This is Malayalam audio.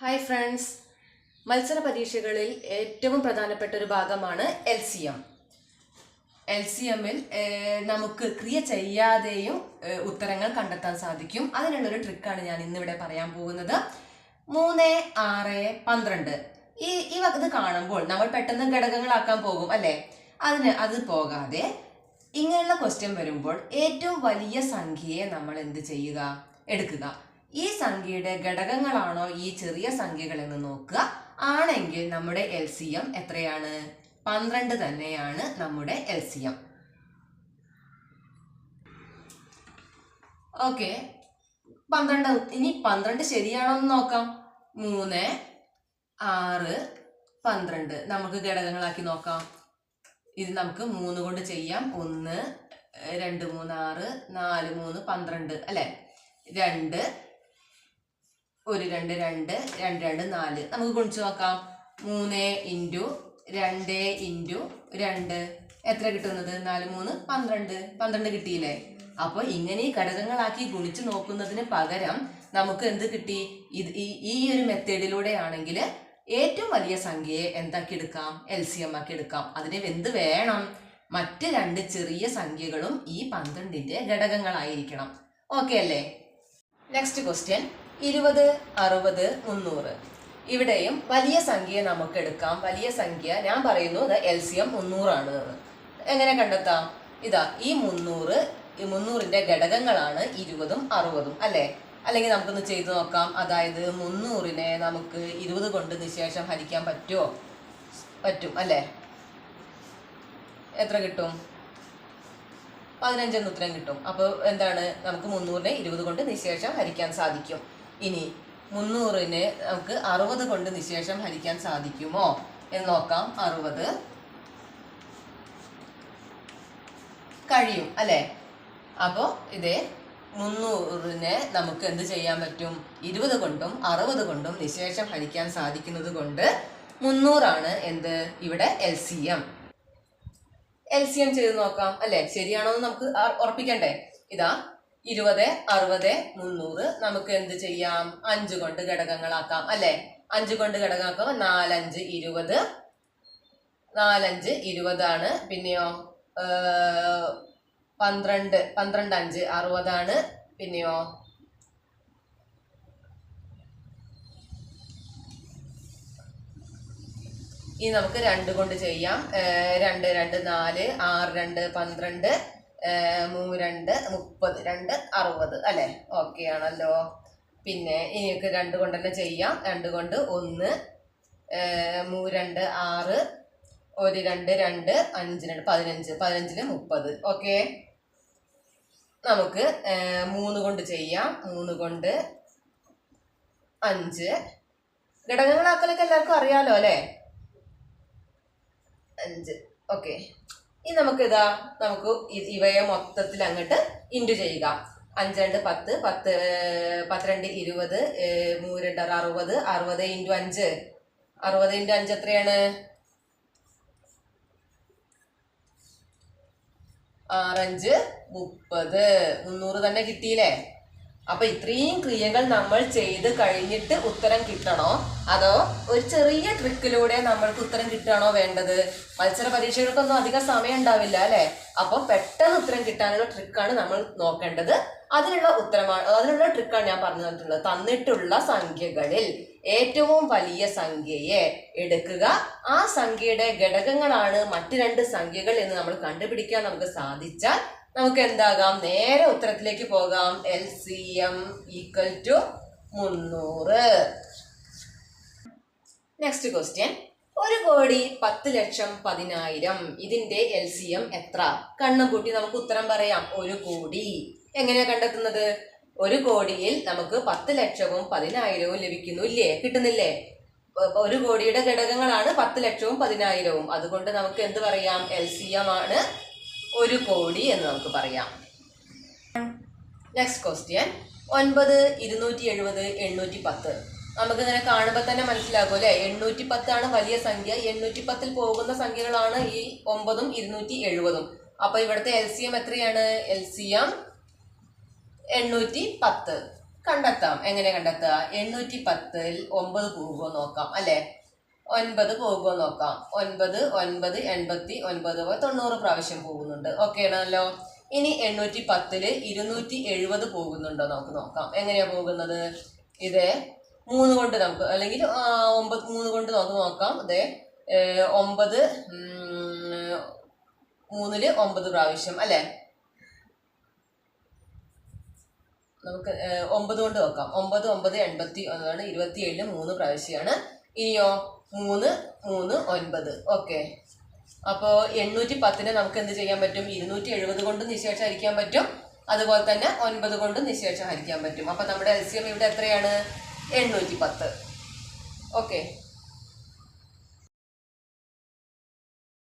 ഹായ് ഫ്രണ്ട്സ്, മത്സര പരീക്ഷകളിൽ ഏറ്റവും പ്രധാനപ്പെട്ട ഒരു ഭാഗമാണ് LCM. LCMൽ നമുക്ക് ക്രിയ ചെയ്യാതെയും ഉത്തരങ്ങൾ കണ്ടെത്താൻ സാധിക്കും. അതിനുള്ളൊരു ട്രിക്കാണ് ഞാൻ ഇന്നിവിടെ പറയാൻ പോകുന്നത്. 3, 6, 12 ഈ ഇത് കാണുമ്പോൾ നമ്മൾ പെട്ടെന്ന് ഘടകങ്ങളാക്കാൻ പോകും അല്ലേ? അത് പോകാതെ ഇങ്ങനെയുള്ള ക്വസ്റ്റ്യൻ വരുമ്പോൾ ഏറ്റവും വലിയ സംഖ്യയെ നമ്മൾ എന്ത് ചെയ്യുക, എടുക്കുക. ഈ സംഖ്യയുടെ ഘടകങ്ങളാണോ ഈ ചെറിയ സംഖ്യകൾ എന്ന് നോക്കുക. ആണെങ്കിൽ നമ്മുടെ LCM എത്രയാണ്? 12 തന്നെയാണ് നമ്മുടെ LCM. ഓക്കെ, 12. ഇനി 12 ശരിയാണോ എന്ന് നോക്കാം. 3, 6, 12 നമുക്ക് ഘടകങ്ങളാക്കി നോക്കാം. ഇത് നമുക്ക് 3 കൊണ്ട് ചെയ്യാം. 1, 2, 3, 6, 4, 3, 12 അല്ലെ? 2, 1, 2, 2, 2, 2, 4 നമുക്ക് ഗുണിച്ചു നോക്കാം. 3 × 2 × 2 എത്ര കിട്ടുന്നത്? 4, 3, 12. 12 കിട്ടിയില്ലേ? അപ്പോൾ ഇങ്ങനെ ഘടകങ്ങളാക്കി ഗുണിച്ചു നോക്കുന്നതിന് പകരം നമുക്ക് എന്ത് കിട്ടി? ഈ ഒരു മെത്തേഡിലൂടെ ആണെങ്കിൽ ഏറ്റവും വലിയ സംഖ്യയെ എന്താക്കി എടുക്കാം? LCM ആക്കി എടുക്കാം. അതിന് എന്ത് വേണം? മറ്റ് 2 ചെറിയ സംഖ്യകളും ഈ 12ന്റെ ഘടകങ്ങളായിരിക്കണം. ഓക്കെ അല്ലേ? Next question 20, 60, 300. ഇവിടെയും വലിയ സംഖ്യയെ നമുക്ക് എടുക്കാം. വലിയ സംഖ്യ ഞാൻ പറയുന്നു LCM 300 ആണ്. എങ്ങനെ കണ്ടെത്താം? ഇതാ ഈ 300ന്റെ ഘടകങ്ങളാണ് 20ഉം 60ഉം അല്ലേ? അല്ലെങ്കിൽ നമുക്കൊന്ന് ചെയ്തു നോക്കാം. അതായത് 300നെ നമുക്ക് 20 കൊണ്ട് നിശേഷം ഹരിക്കാൻ പറ്റുമോ? പറ്റും അല്ലേ? എത്ര കിട്ടും? 15 എന്ന് ഉത്തരം കിട്ടും. അപ്പോൾ എന്താണ്? നമുക്ക് 300നെ 20 കൊണ്ട് നിശേഷം ഹരിക്കാൻ സാധിക്കും. ഇനി 300നെ നമുക്ക് 60 കൊണ്ട് നിശേഷം ഹരിക്കാൻ സാധിക്കുമോ എന്ന് നോക്കാം. 60 കഴിയും അല്ലേ? അപ്പോൾ ഇതേ 300നെ നമുക്ക് എന്ത് ചെയ്യാൻ പറ്റും? 20 കൊണ്ടും 60 കൊണ്ടും നിശേഷം ഹരിക്കാൻ സാധിക്കുന്നത് കൊണ്ട് 300 ആണ് എന്ത് ഇവിടെ LCM. LCM ചെയ്ത് നോക്കാം അല്ലെ? ശരിയാണോ എന്ന് നമുക്ക് ഉറപ്പിക്കണ്ടേ? ഇതാ 20, 60, 300 നമുക്ക് എന്ത് ചെയ്യാം? 5 കൊണ്ട് ഘടകങ്ങളാക്കാം അല്ലെ? 5 കൊണ്ട് ഘടകമാക്കാം. 4, 5, 20. 4, 5, 20 ആണ്. പിന്നെയോ 12, 5, 60 ആണ്. പിന്നെയോ ഇനി നമുക്ക് 2 കൊണ്ട് ചെയ്യാം. 2, 2, 4, 6, 2, 12, 3, 2, 30, 2, 60 അല്ലെ? ഓക്കെ ആണല്ലോ. പിന്നെ ഇനിയൊക്കെ 2 കൊണ്ട് തന്നെ ചെയ്യാം. 2 കൊണ്ട് 1, 3, 2, 6, 1, 2, 2, 5, 2, 15, 15ന് 30. ഓക്കെ, നമുക്ക് 3 കൊണ്ട് ചെയ്യാം. 3 കൊണ്ട് 5 ഘടകങ്ങളാക്കലൊക്കെ എല്ലാവർക്കും അറിയാലോ അല്ലേ? 5. ഓക്കെ, ഇനി നമുക്ക് ഇവയെ മൊത്തത്തിൽ അങ്ങോട്ട് ഇൻറ്റു ചെയ്യുക. 5, 2, 10, 10, 12, 20, 3, 2, 60, 60 × 5. 60 × 5 എത്രയാണ്? 6, 5, 30. 300 തന്നെ കിട്ടിയില്ലേ? അപ്പൊ ഇത്രയും ക്രിയകൾ നമ്മൾ ചെയ്ത് കഴിഞ്ഞിട്ട് ഉത്തരം കിട്ടണോ, അതോ ഒരു ചെറിയ ട്രിക്കിലൂടെ നമ്മൾക്ക് ഉത്തരം കിട്ടണോ വേണ്ടത്? മത്സര പരീക്ഷകൾക്കൊന്നും അധികം സമയം ഉണ്ടാവില്ല അല്ലെ? അപ്പൊ പെട്ടെന്ന് ഉത്തരം കിട്ടാനുള്ള ട്രിക്കാണ് നമ്മൾ നോക്കേണ്ടത്. അതിനുള്ള ട്രിക്കാണ് ഞാൻ പറഞ്ഞു തന്നിട്ടുള്ളത്. തന്നിട്ടുള്ള സംഖ്യകളിൽ ഏറ്റവും വലിയ സംഖ്യയെ എടുക്കുക. ആ സംഖ്യയുടെ ഘടകങ്ങളാണ് മറ്റ് 2 സംഖ്യകൾ എന്ന് നമ്മൾ കണ്ടുപിടിക്കാൻ നമുക്ക് സാധിച്ചാൽ നമുക്ക് എന്താകാം? നേരെ ഉത്തരത്തിലേക്ക് പോകാം. LCM = 300. Next question 1,10,10,000. ഇതിന്റെ LCM എത്ര? കണ്ണും പൂട്ടി നമുക്ക് ഉത്തരം പറയാം. 1 കോടി. എങ്ങനെയാ കണ്ടെത്തുന്നത്? 1 കോടിയിൽ നമുക്ക് 10 ലക്ഷവും 10,000വും ലഭിക്കുന്നു ഇല്ലേ? കിട്ടുന്നില്ലേ? 1 കോടിയുടെ ഘടകങ്ങളാണ് 10 ലക്ഷവും 10,000വും. അതുകൊണ്ട് നമുക്ക് എന്ത് പറയാം? LCM ആണ് 1 കോടി എന്ന് നമുക്ക് പറയാം. Next question 9, 270, 810. നമുക്കിങ്ങനെ കാണുമ്പോൾ തന്നെ മനസ്സിലാകും അല്ലേ? 810 ആണ് വലിയ സംഖ്യ. 810ൽ പോകുന്ന സംഖ്യകളാണ് ഈ 9ഉം 270ഉം. അപ്പൊ ഇവിടുത്തെ LCM എത്രയാണ്? LCM 810. കണ്ടെത്താം. എങ്ങനെ കണ്ടെത്തുക? 810-ൽ 9 പോകുമോ നോക്കാം അല്ലേ? 9 പോകുമോ നോക്കാം. 9 9 89 90 പ്രാവശ്യം പോകുന്നുണ്ട്. ഓക്കെ ആണല്ലോ. ഇനി 810-ൽ 270 പോകുന്നുണ്ടോ നമുക്ക് നോക്കാം. എങ്ങനെയാ പോകുന്നത്? ഇത് 3 കൊണ്ട് നമുക്ക്, അല്ലെങ്കിൽ 9 3 കൊണ്ട് നമുക്ക് നോക്കാം. അതെ, 9 3-ൽ 9 പ്രാവശ്യം അല്ലേ? നമുക്ക് 9 കൊണ്ട് നോക്കാം. 9 9 81 27-ൽ 3 പ്രാവശ്യമാണ്. ഇനിയോ 3 3 9. ഓക്കെ, അപ്പോൾ 810-നെ നമുക്ക് എന്ത് ചെയ്യാൻ പറ്റും? 270 കൊണ്ട് നിശേഷം ഹരിക്കാൻ പറ്റും. അതുപോലെ തന്നെ 9 കൊണ്ട് നിശേഷം ഹരിക്കാൻ പറ്റും. അപ്പോൾ നമ്മുടെ എൽസിയം ഇവിടെ എത്രയാണ്? 810. ഓക്കെ.